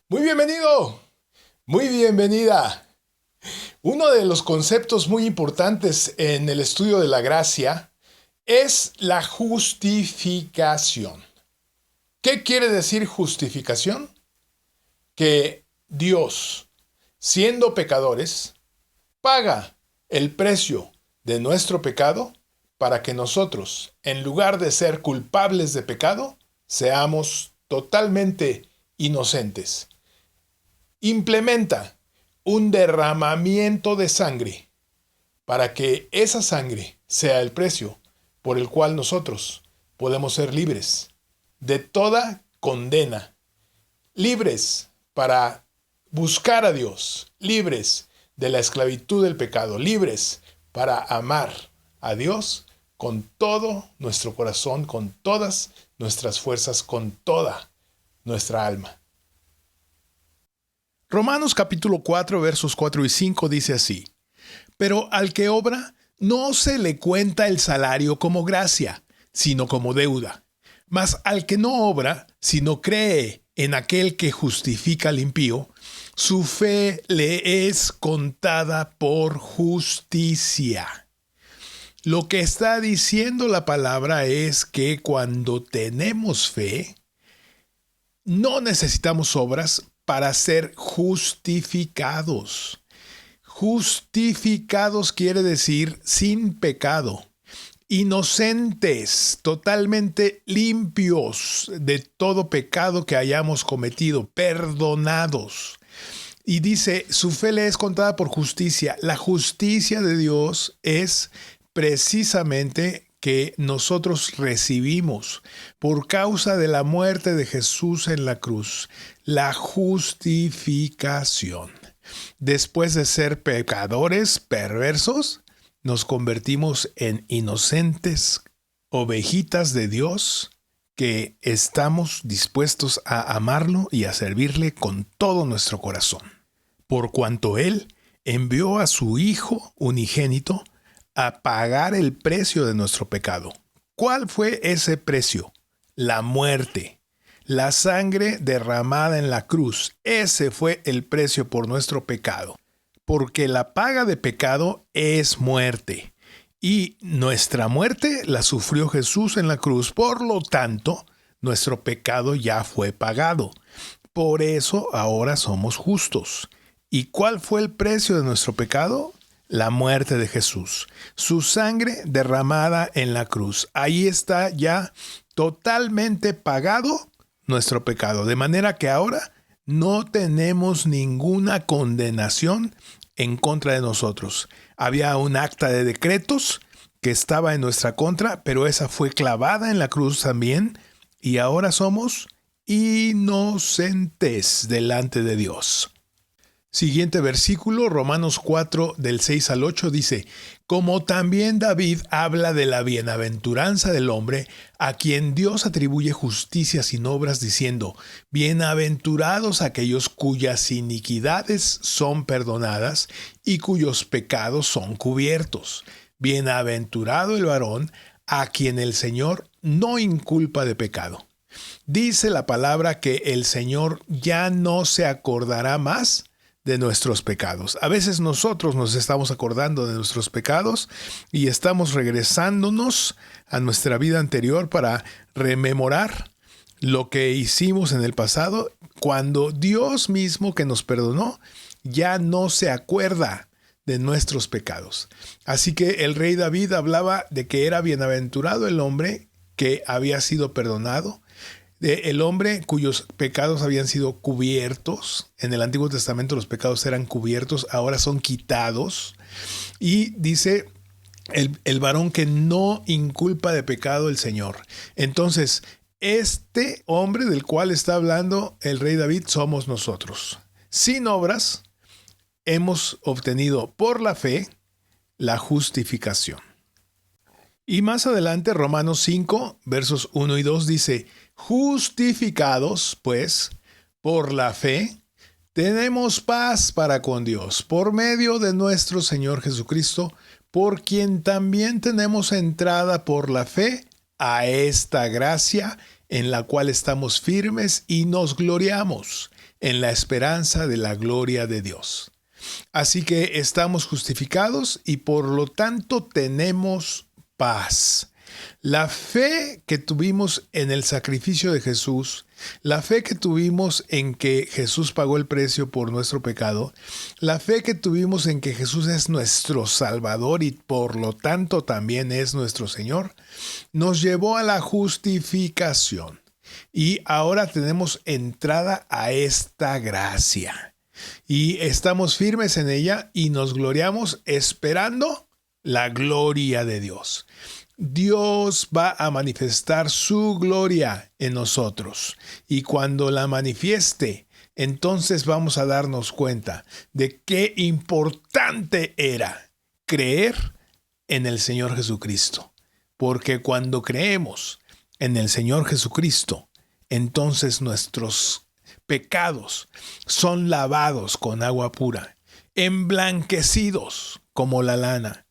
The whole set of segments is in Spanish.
Muy bienvenido, muy bienvenida. Uno de los conceptos muy importantes en el estudio de la gracia es la justificación. ¿Qué quiere decir justificación? Que Dios, siendo pecadores, paga el precio de nuestro pecado para que nosotros, en lugar de ser culpables de pecado, seamos totalmente inocentes. Implementa un derramamiento de sangre para que esa sangre sea el precio por el cual nosotros podemos ser libres de toda condena, libres para buscar a Dios, libres de la esclavitud del pecado, libres para amar a Dios con todo nuestro corazón, con todas nuestras fuerzas, con toda nuestra alma. Romanos capítulo 4 versos 4 y 5 dice así: Pero al que obra, no se le cuenta el salario como gracia, sino como deuda. Mas al que no obra, sino cree en aquel que justifica al impío, su fe le es contada por justicia. Lo que está diciendo la palabra es que cuando tenemos fe, no necesitamos obras para ser justificados. Justificados quiere decir sin pecado, inocentes, totalmente limpios de todo pecado que hayamos cometido, perdonados. Y dice, su fe le es contada por justicia. La justicia de Dios es precisamente que nosotros recibimos por causa de la muerte de Jesús en la cruz, la justificación. Después de ser pecadores perversos, nos convertimos en inocentes ovejitas de Dios que estamos dispuestos a amarlo y a servirle con todo nuestro corazón. Por cuanto Él envió a su Hijo unigénito a pagar el precio de nuestro pecado. ¿Cuál fue ese precio? La muerte. La sangre derramada en la cruz. Ese fue el precio por nuestro pecado. Porque la paga de pecado es muerte. Y nuestra muerte la sufrió Jesús en la cruz. Por lo tanto, nuestro pecado ya fue pagado. Por eso ahora somos justos. ¿Y cuál fue el precio de nuestro pecado? La muerte de Jesús. Su sangre derramada en la cruz. Ahí está ya totalmente pagado nuestro pecado. De manera que ahora no tenemos ninguna condenación en contra de nosotros. Había un acta de decretos que estaba en nuestra contra, pero esa fue clavada en la cruz también. Y ahora somos inocentes delante de Dios. Siguiente versículo, Romanos 4, del 6 al 8, dice: Como también David habla de la bienaventuranza del hombre, a quien Dios atribuye justicia sin obras, diciendo: Bienaventurados aquellos cuyas iniquidades son perdonadas y cuyos pecados son cubiertos. Bienaventurado el varón a quien el Señor no inculpa de pecado. Dice la palabra que el Señor ya no se acordará más de nuestros pecados. A veces nosotros nos estamos acordando de nuestros pecados y estamos regresándonos a nuestra vida anterior para rememorar lo que hicimos en el pasado, cuando Dios mismo que nos perdonó ya no se acuerda de nuestros pecados. Así que el rey David hablaba de que era bienaventurado el hombre que había sido perdonado, el hombre cuyos pecados habían sido cubiertos. En el Antiguo Testamento los pecados eran cubiertos, ahora son quitados. Y dice el varón que no inculpa de pecado el Señor. Entonces, este hombre del cual está hablando el rey David somos nosotros. Sin obras hemos obtenido por la fe la justificación. Y más adelante, Romanos 5, versos 1 y 2 dice: Justificados, pues, por la fe, tenemos paz para con Dios, por medio de nuestro Señor Jesucristo, por quien también tenemos entrada por la fe a esta gracia en la cual estamos firmes y nos gloriamos, en la esperanza de la gloria de Dios. Así que estamos justificados y por lo tanto tenemos paz. La fe que tuvimos en el sacrificio de Jesús, la fe que tuvimos en que Jesús pagó el precio por nuestro pecado, la fe que tuvimos en que Jesús es nuestro Salvador y por lo tanto también es nuestro Señor, nos llevó a la justificación. Y ahora tenemos entrada a esta gracia. Y estamos firmes en ella y nos gloriamos esperando la gloria de Dios. Dios va a manifestar su gloria en nosotros. Y cuando la manifieste, entonces vamos a darnos cuenta de qué importante era creer en el Señor Jesucristo. Porque cuando creemos en el Señor Jesucristo, entonces nuestros pecados son lavados con agua pura, emblanquecidos como la lana,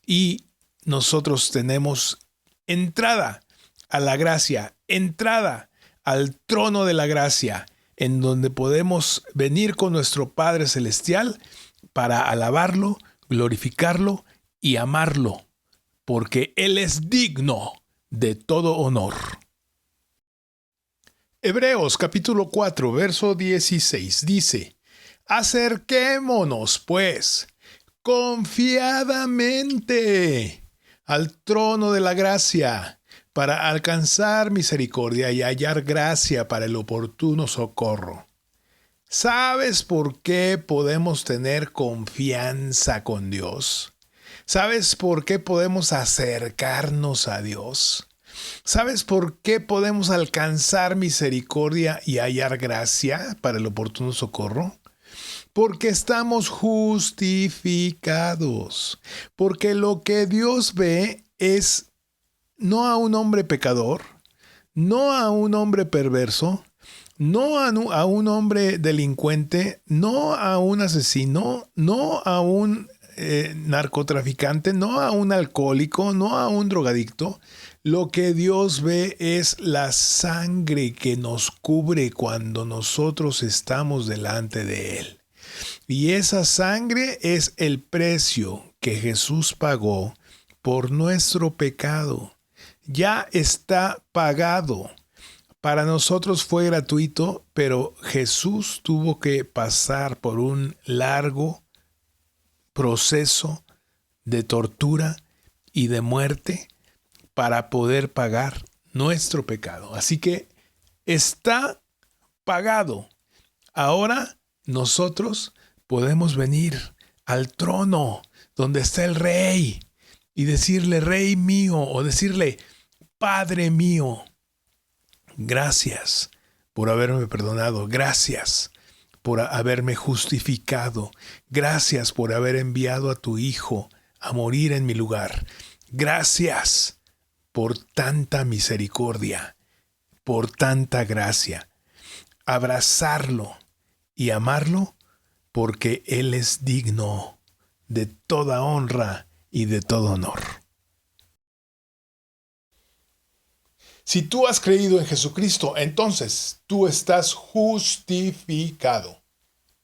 y nosotros tenemos entrada a la gracia, entrada al trono de la gracia, en donde podemos venir con nuestro Padre Celestial para alabarlo, glorificarlo y amarlo, porque Él es digno de todo honor. Hebreos capítulo 4, verso 16 dice: acerquémonos, pues, confiadamente al trono de la gracia, para alcanzar misericordia y hallar gracia para el oportuno socorro. ¿Sabes por qué podemos tener confianza con Dios? ¿Sabes por qué podemos acercarnos a Dios? ¿Sabes por qué podemos alcanzar misericordia y hallar gracia para el oportuno socorro? Porque estamos justificados. Porque lo que Dios ve es no a un hombre pecador, no a un hombre perverso, no a un hombre delincuente, no a un asesino, no a un narcotraficante, no a un alcohólico, no a un drogadicto. Lo que Dios ve es la sangre que nos cubre cuando nosotros estamos delante de Él. Y esa sangre es el precio que Jesús pagó por nuestro pecado. Ya está pagado. Para nosotros fue gratuito, pero Jesús tuvo que pasar por un largo proceso de tortura y de muerte para poder pagar nuestro pecado. Así que está pagado. Ahora nosotros podemos venir al trono donde está el Rey y decirle: Rey mío, o decirle: Padre mío, gracias por haberme perdonado, gracias por haberme justificado, gracias por haber enviado a tu Hijo a morir en mi lugar, gracias por tanta misericordia, por tanta gracia. Abrazarlo y amarlo, porque Él es digno de toda honra y de todo honor. Si tú has creído en Jesucristo, entonces tú estás justificado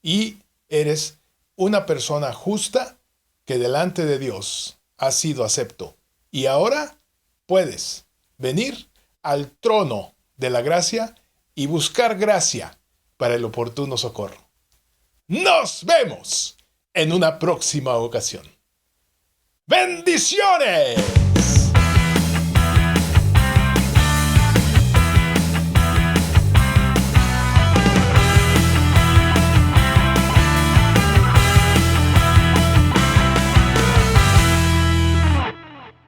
y eres una persona justa que delante de Dios ha sido acepto. Y ahora puedes venir al trono de la gracia y buscar gracia para el oportuno socorro. ¡Nos vemos en una próxima ocasión! ¡Bendiciones!